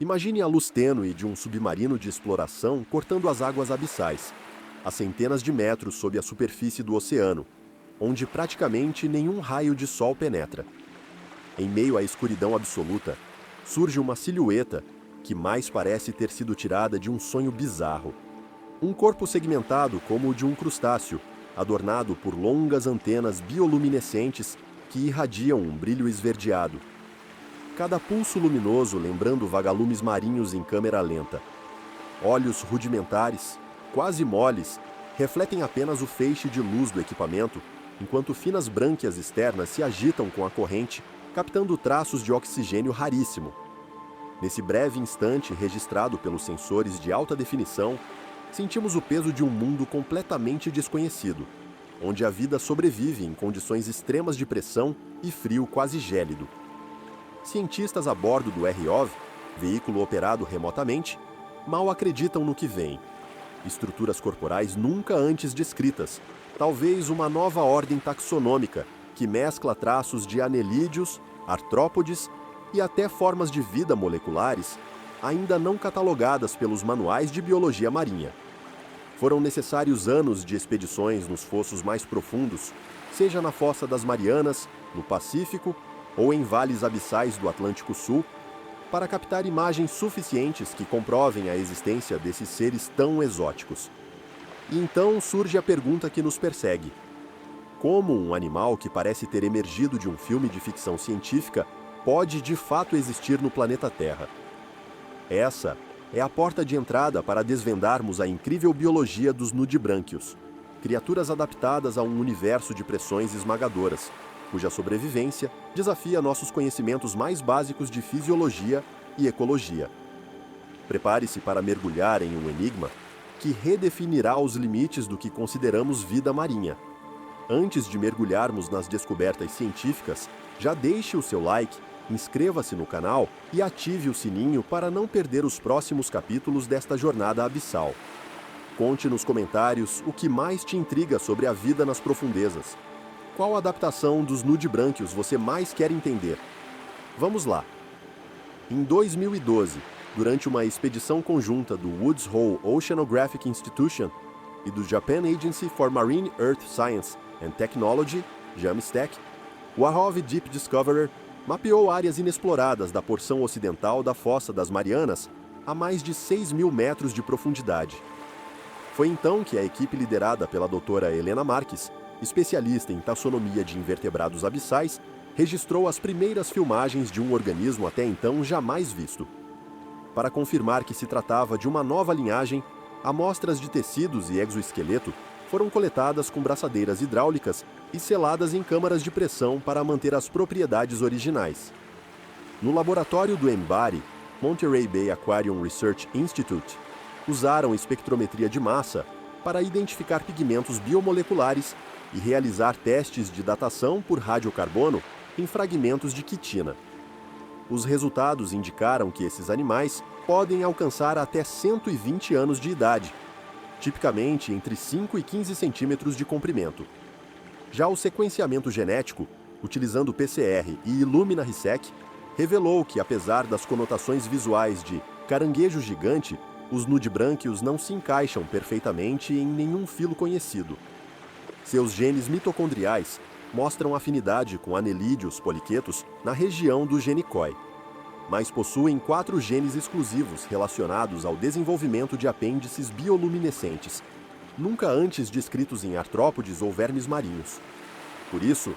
Imagine a luz tênue de um submarino de exploração cortando as águas abissais, a centenas de metros sob a superfície do oceano, onde praticamente nenhum raio de sol penetra. Em meio à escuridão absoluta, surge uma silhueta que mais parece ter sido tirada de um sonho bizarro. Um corpo segmentado como o de um crustáceo, adornado por longas antenas bioluminescentes que irradiam um brilho esverdeado. Cada pulso luminoso lembrando vagalumes marinhos em câmera lenta. Olhos rudimentares, quase moles, refletem apenas o feixe de luz do equipamento, enquanto finas brânquias externas se agitam com a corrente, captando traços de oxigênio raríssimo. Nesse breve instante registrado pelos sensores de alta definição, sentimos o peso de um mundo completamente desconhecido, onde a vida sobrevive em condições extremas de pressão e frio quase gélido. Cientistas a bordo do ROV, veículo operado remotamente, mal acreditam no que vem. Estruturas corporais nunca antes descritas, talvez uma nova ordem taxonômica que mescla traços de anelídeos, artrópodes e até formas de vida moleculares ainda não catalogadas pelos manuais de biologia marinha. Foram necessários anos de expedições nos fossos mais profundos, seja na Fossa das Marianas, no Pacífico ou em vales abissais do Atlântico Sul, para captar imagens suficientes que comprovem a existência desses seres tão exóticos. E então surge a pergunta que nos persegue: como um animal que parece ter emergido de um filme de ficção científica pode de fato existir no planeta Terra? Essa é a porta de entrada para desvendarmos a incrível biologia dos nudibranquios, criaturas adaptadas a um universo de pressões esmagadoras, cuja sobrevivência desafia nossos conhecimentos mais básicos de fisiologia e ecologia. Prepare-se para mergulhar em um enigma que redefinirá os limites do que consideramos vida marinha. Antes de mergulharmos nas descobertas científicas, já deixe o seu like, inscreva-se no canal e ative o sininho para não perder os próximos capítulos desta jornada abissal. Conte nos comentários o que mais te intriga sobre a vida nas profundezas. Qual adaptação dos nudibranquios você mais quer entender? Vamos lá! Em 2012, durante uma expedição conjunta do Woods Hole Oceanographic Institution e do Japan Agency for Marine Earth Science and Technology, JAMSTEC, o ROV Deep Discoverer mapeou áreas inexploradas da porção ocidental da Fossa das Marianas a mais de 6.000 metros de profundidade. Foi então que a equipe liderada pela doutora Helena Marques, especialista em taxonomia de invertebrados abissais, registrou as primeiras filmagens de um organismo até então jamais visto. Para confirmar que se tratava de uma nova linhagem, amostras de tecidos e exoesqueleto foram coletadas com braçadeiras hidráulicas e seladas em câmaras de pressão para manter as propriedades originais. No laboratório do MBARI, Monterey Bay Aquarium Research Institute, usaram espectrometria de massa para identificar pigmentos biomoleculares e realizar testes de datação por radiocarbono em fragmentos de quitina. Os resultados indicaram que esses animais podem alcançar até 120 anos de idade, tipicamente entre 5 e 15 centímetros de comprimento. Já o sequenciamento genético, utilizando PCR e Illumina Rissec, revelou que, apesar das conotações visuais de caranguejo gigante, os nudibranquios não se encaixam perfeitamente em nenhum filo conhecido. Seus genes mitocondriais mostram afinidade com anelídeos poliquetos na região do gene COI, mas possuem 4 genes exclusivos relacionados ao desenvolvimento de apêndices bioluminescentes, nunca antes descritos em artrópodes ou vermes marinhos. Por isso,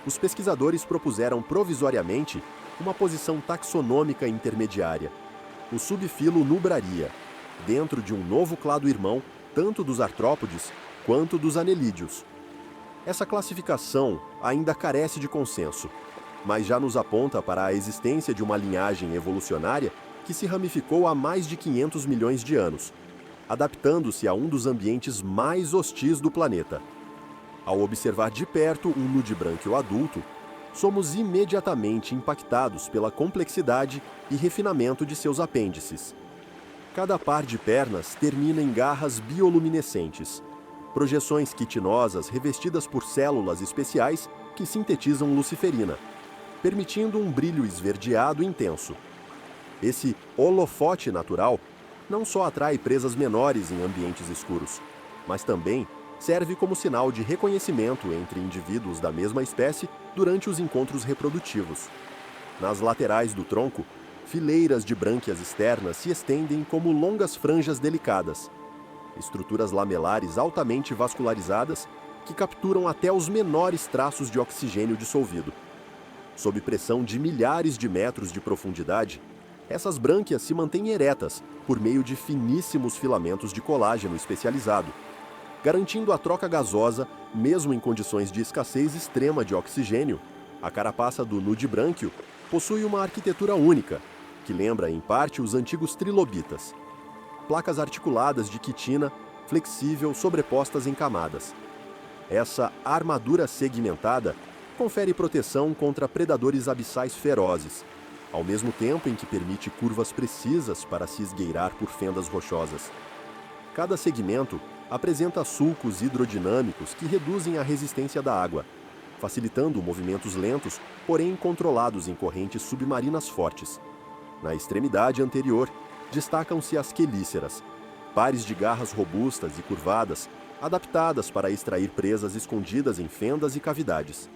os pesquisadores propuseram provisoriamente uma posição taxonômica intermediária, o subfilo Nubraria, dentro de um novo clado irmão tanto dos artrópodes quanto dos anelídeos. Essa classificação ainda carece de consenso, mas já nos aponta para a existência de uma linhagem evolucionária que se ramificou há mais de 500 milhões de anos, adaptando-se a um dos ambientes mais hostis do planeta. Ao observar de perto um nudibranquio adulto, somos imediatamente impactados pela complexidade e refinamento de seus apêndices. Cada par de pernas termina em garras bioluminescentes, projeções quitinosas revestidas por células especiais que sintetizam luciferina, permitindo um brilho esverdeado intenso. Esse holofote natural não só atrai presas menores em ambientes escuros, mas também serve como sinal de reconhecimento entre indivíduos da mesma espécie durante os encontros reprodutivos. Nas laterais do tronco, fileiras de brânquias externas se estendem como longas franjas delicadas, estruturas lamelares altamente vascularizadas que capturam até os menores traços de oxigênio dissolvido. Sob pressão de milhares de metros de profundidade, essas brânquias se mantêm eretas por meio de finíssimos filamentos de colágeno especializado, garantindo a troca gasosa mesmo em condições de escassez extrema de oxigênio. A carapaça do nudibranquio possui uma arquitetura única, que lembra em parte os antigos trilobitas. Placas articuladas de quitina flexível sobrepostas em camadas. Essa armadura segmentada confere proteção contra predadores abissais ferozes, ao mesmo tempo em que permite curvas precisas para se esgueirar por fendas rochosas. Cada segmento apresenta sulcos hidrodinâmicos que reduzem a resistência da água, facilitando movimentos lentos, porém controlados em correntes submarinas fortes. Na extremidade anterior, destacam-se as quelíceras, pares de garras robustas e curvadas, adaptadas para extrair presas escondidas em fendas e cavidades.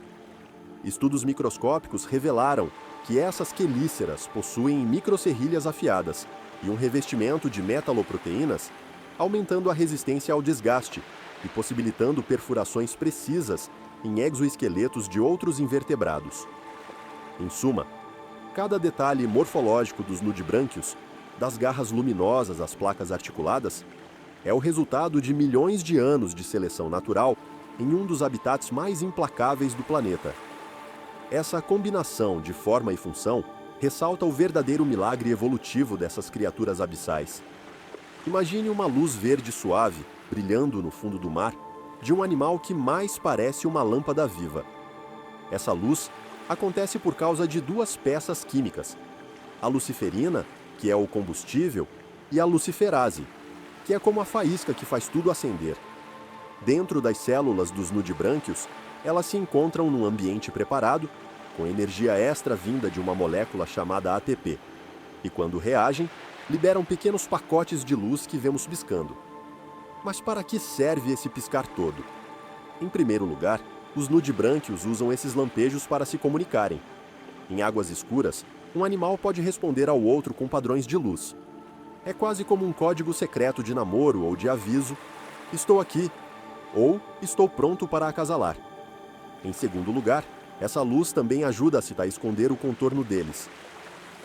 Estudos microscópicos revelaram que essas quelíceras possuem microserrilhas afiadas e um revestimento de metaloproteínas, aumentando a resistência ao desgaste e possibilitando perfurações precisas em exoesqueletos de outros invertebrados. Em suma, cada detalhe morfológico dos nudibranquios, das garras luminosas às placas articuladas, é o resultado de milhões de anos de seleção natural em um dos habitats mais implacáveis do planeta. Essa combinação de forma e função ressalta o verdadeiro milagre evolutivo dessas criaturas abissais. Imagine uma luz verde suave, brilhando no fundo do mar, de um animal que mais parece uma lâmpada viva. Essa luz acontece por causa de duas peças químicas: a luciferina, que é o combustível, e a luciferase, que é como a faísca que faz tudo acender. Dentro das células dos nudibranquios, elas se encontram num ambiente preparado, com energia extra vinda de uma molécula chamada ATP, e quando reagem, liberam pequenos pacotes de luz que vemos piscando. Mas para que serve esse piscar todo? Em primeiro lugar, os nudibranquios usam esses lampejos para se comunicarem. Em águas escuras, um animal pode responder ao outro com padrões de luz. É quase como um código secreto de namoro ou de aviso: estou aqui, ou estou pronto para acasalar. Em segundo lugar, essa luz também ajuda-se a esconder o contorno deles.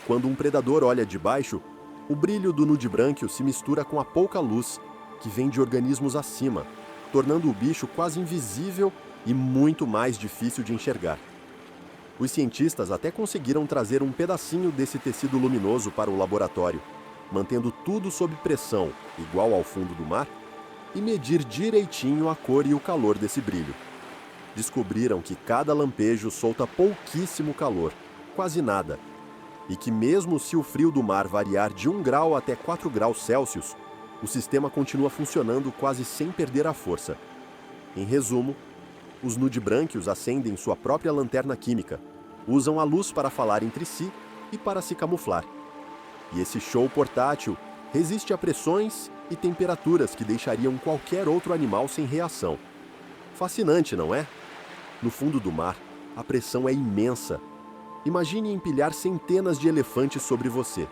Quando um predador olha de baixo, o brilho do nudibranquio se mistura com a pouca luz que vem de organismos acima, tornando o bicho quase invisível e muito mais difícil de enxergar. Os cientistas até conseguiram trazer um pedacinho desse tecido luminoso para o laboratório, mantendo tudo sob pressão, igual ao fundo do mar, e medir direitinho a cor e o calor desse brilho. Descobriram que cada lampejo solta pouquíssimo calor, quase nada, e que mesmo se o frio do mar variar de 1 grau até 4 graus Celsius, o sistema continua funcionando quase sem perder a força. Em resumo, os nudibranquios acendem sua própria lanterna química, usam a luz para falar entre si e para se camuflar. E esse show portátil resiste a pressões e temperaturas que deixariam qualquer outro animal sem reação. Fascinante, não é? No fundo do mar, a pressão é imensa. Imagine empilhar centenas de elefantes sobre você.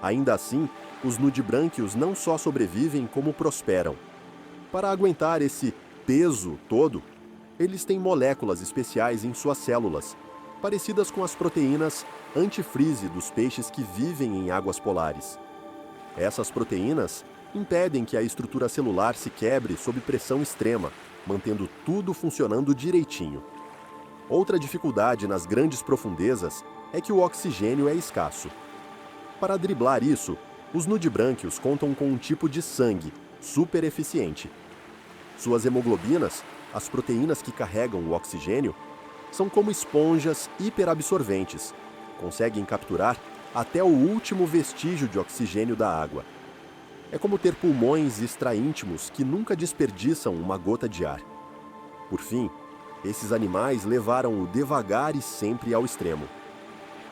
Ainda assim, os nudibranquios não só sobrevivem, como prosperam. Para aguentar esse peso todo, eles têm moléculas especiais em suas células, parecidas com as proteínas antifreeze dos peixes que vivem em águas polares. Essas proteínas impedem que a estrutura celular se quebre sob pressão extrema, mantendo tudo funcionando direitinho. Outra dificuldade nas grandes profundezas é que o oxigênio é escasso. Para driblar isso, os nudibranquios contam com um tipo de sangue super eficiente. Suas hemoglobinas, as proteínas que carregam o oxigênio, são como esponjas hiperabsorventes, conseguem capturar até o último vestígio de oxigênio da água. É como ter pulmões extraíntimos que nunca desperdiçam uma gota de ar. Por fim, esses animais levaram o devagar e sempre ao extremo.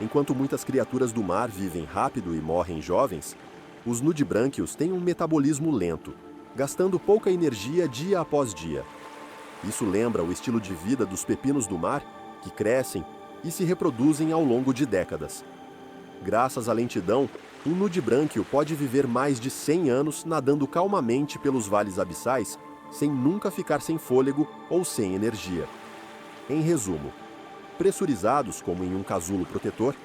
Enquanto muitas criaturas do mar vivem rápido e morrem jovens, os nudibrânquios têm um metabolismo lento, gastando pouca energia dia após dia. Isso lembra o estilo de vida dos pepinos do mar, que crescem e se reproduzem ao longo de décadas. Graças à lentidão, um nudibrânquio pode viver mais de 100 anos nadando calmamente pelos vales abissais, sem nunca ficar sem fôlego ou sem energia. Em resumo, pressurizados como em um casulo protetor,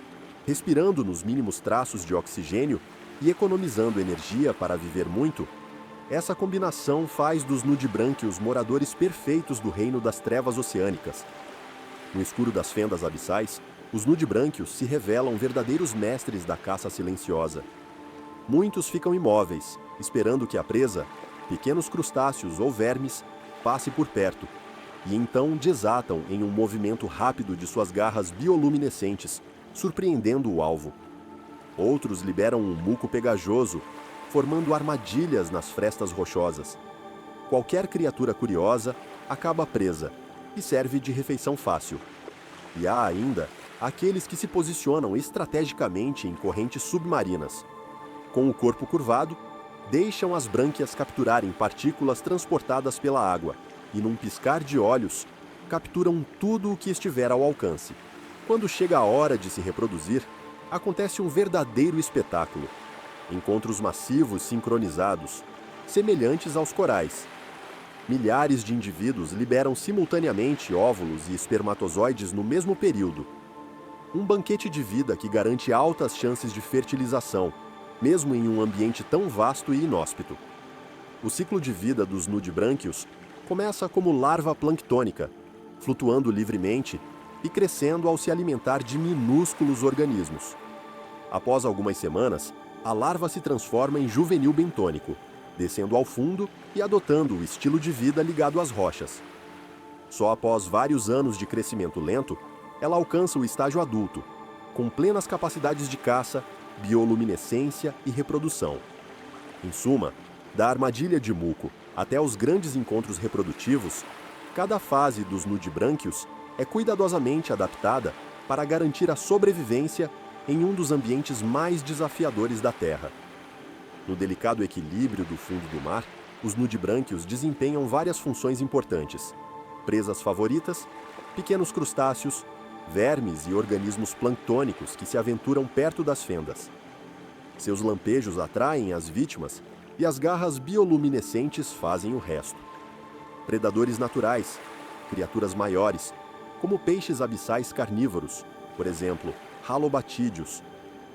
respirando nos mínimos traços de oxigênio e economizando energia para viver muito, essa combinação faz dos nudibrânquios moradores perfeitos do reino das trevas oceânicas. No escuro das fendas abissais, os nudibrânquios se revelam verdadeiros mestres da caça silenciosa. Muitos ficam imóveis, esperando que a presa, pequenos crustáceos ou vermes, passe por perto, e então desatam em um movimento rápido de suas garras bioluminescentes, surpreendendo o alvo. Outros liberam um muco pegajoso, formando armadilhas nas frestas rochosas. Qualquer criatura curiosa acaba presa e serve de refeição fácil. E há ainda aqueles que se posicionam estrategicamente em correntes submarinas. Com o corpo curvado, deixam as brânquias capturarem partículas transportadas pela água e, num piscar de olhos, capturam tudo o que estiver ao alcance. Quando chega a hora de se reproduzir, acontece um verdadeiro espetáculo. Encontros massivos sincronizados, semelhantes aos corais. Milhares de indivíduos liberam simultaneamente óvulos e espermatozoides no mesmo período. Um banquete de vida que garante altas chances de fertilização, mesmo em um ambiente tão vasto e inóspito. O ciclo de vida dos nudibrânquios começa como larva planctônica, flutuando livremente e crescendo ao se alimentar de minúsculos organismos. Após algumas semanas, a larva se transforma em juvenil bentônico, descendo ao fundo e adotando o estilo de vida ligado às rochas. Só após vários anos de crescimento lento, ela alcança o estágio adulto, com plenas capacidades de caça, bioluminescência e reprodução. Em suma, da armadilha de muco até os grandes encontros reprodutivos, cada fase dos nudibrânquios é cuidadosamente adaptada para garantir a sobrevivência em um dos ambientes mais desafiadores da Terra. No delicado equilíbrio do fundo do mar, os nudibrânquios desempenham várias funções importantes: presas favoritas, pequenos crustáceos, vermes e organismos planctônicos que se aventuram perto das fendas. Seus lampejos atraem as vítimas e as garras bioluminescentes fazem o resto. Predadores naturais, criaturas maiores, como peixes abissais carnívoros, por exemplo, halobatídeos,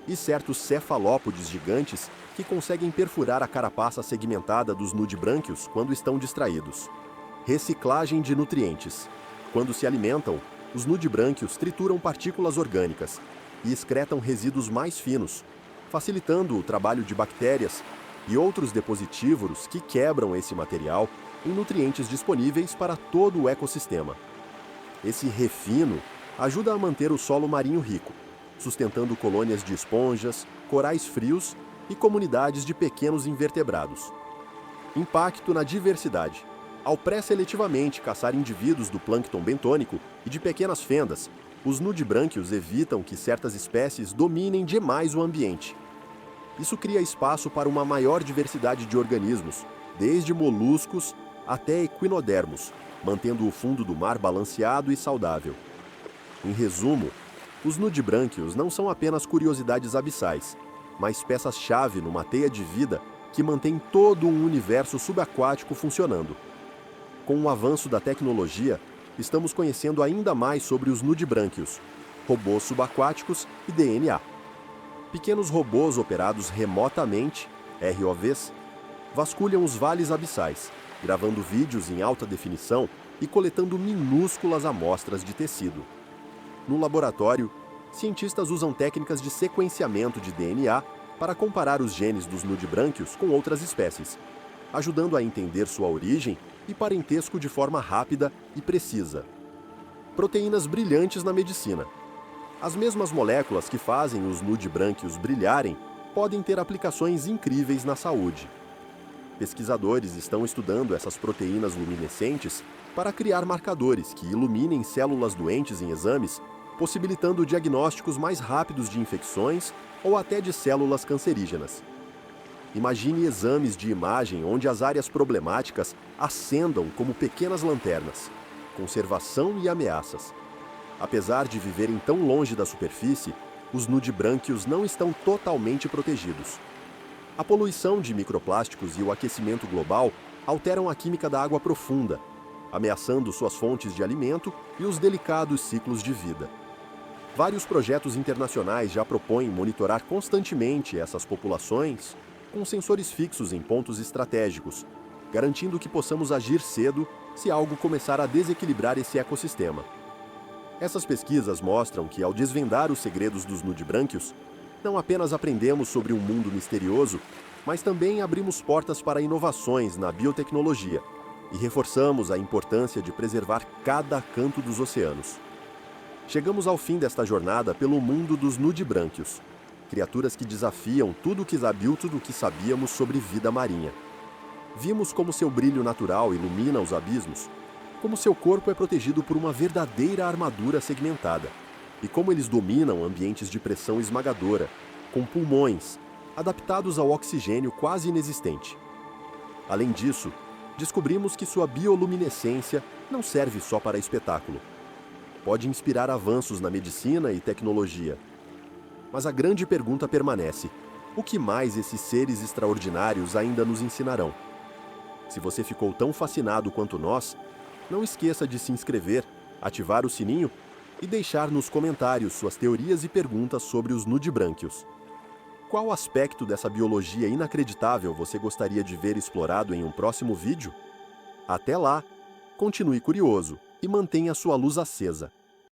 e certos cefalópodes gigantes que conseguem perfurar a carapaça segmentada dos nudibrânquios quando estão distraídos. Reciclagem de nutrientes. Quando se alimentam, os nudibrânquios trituram partículas orgânicas e excretam resíduos mais finos, facilitando o trabalho de bactérias e outros depositívoros que quebram esse material em nutrientes disponíveis para todo o ecossistema. Esse refino ajuda a manter o solo marinho rico, sustentando colônias de esponjas, corais frios e comunidades de pequenos invertebrados. Impacto na diversidade. Ao pré-seletivamente caçar indivíduos do plâncton bentônico e de pequenas fendas, os nudibrânquios evitam que certas espécies dominem demais o ambiente. Isso cria espaço para uma maior diversidade de organismos, desde moluscos até equinodermos, mantendo o fundo do mar balanceado e saudável. Em resumo, os nudibrânquios não são apenas curiosidades abissais, mas peças-chave numa teia de vida que mantém todo um universo subaquático funcionando. Com o avanço da tecnologia, estamos conhecendo ainda mais sobre os nudibrânquios, robôs subaquáticos e DNA. Pequenos robôs operados remotamente, ROVs, vasculham os vales abissais, gravando vídeos em alta definição e coletando minúsculas amostras de tecido. No laboratório, cientistas usam técnicas de sequenciamento de DNA para comparar os genes dos nudibrânquios com outras espécies, ajudando a entender sua origem e parentesco de forma rápida e precisa. Proteínas brilhantes na medicina. As mesmas moléculas que fazem os nudibrânquios brilharem podem ter aplicações incríveis na saúde. Pesquisadores estão estudando essas proteínas luminescentes para criar marcadores que iluminem células doentes em exames possibilitando diagnósticos mais rápidos de infecções ou até de células cancerígenas. Imagine exames de imagem onde as áreas problemáticas acendam como pequenas lanternas, conservação e ameaças. Apesar de viverem tão longe da superfície, os nudibrânquios não estão totalmente protegidos. A poluição de microplásticos e o aquecimento global alteram a química da água profunda, ameaçando suas fontes de alimento e os delicados ciclos de vida. Vários projetos internacionais já propõem monitorar constantemente essas populações com sensores fixos em pontos estratégicos, garantindo que possamos agir cedo se algo começar a desequilibrar esse ecossistema. Essas pesquisas mostram que, ao desvendar os segredos dos nudibrânquios, não apenas aprendemos sobre um mundo misterioso, mas também abrimos portas para inovações na biotecnologia e reforçamos a importância de preservar cada canto dos oceanos. Chegamos ao fim desta jornada pelo mundo dos nudibrânquios, criaturas que desafiam tudo o que sabíamos sobre vida marinha. Vimos como seu brilho natural ilumina os abismos, como seu corpo é protegido por uma verdadeira armadura segmentada, e como eles dominam ambientes de pressão esmagadora, com pulmões, adaptados ao oxigênio quase inexistente. Além disso, descobrimos que sua bioluminescência não serve só para espetáculo. Pode inspirar avanços na medicina e tecnologia. Mas a grande pergunta permanece: o que mais esses seres extraordinários ainda nos ensinarão? Se você ficou tão fascinado quanto nós, não esqueça de se inscrever, ativar o sininho e deixar nos comentários suas teorias e perguntas sobre os nudibrânquios. Qual aspecto dessa biologia inacreditável você gostaria de ver explorado em um próximo vídeo? Até lá, continue curioso e mantenha sua luz acesa.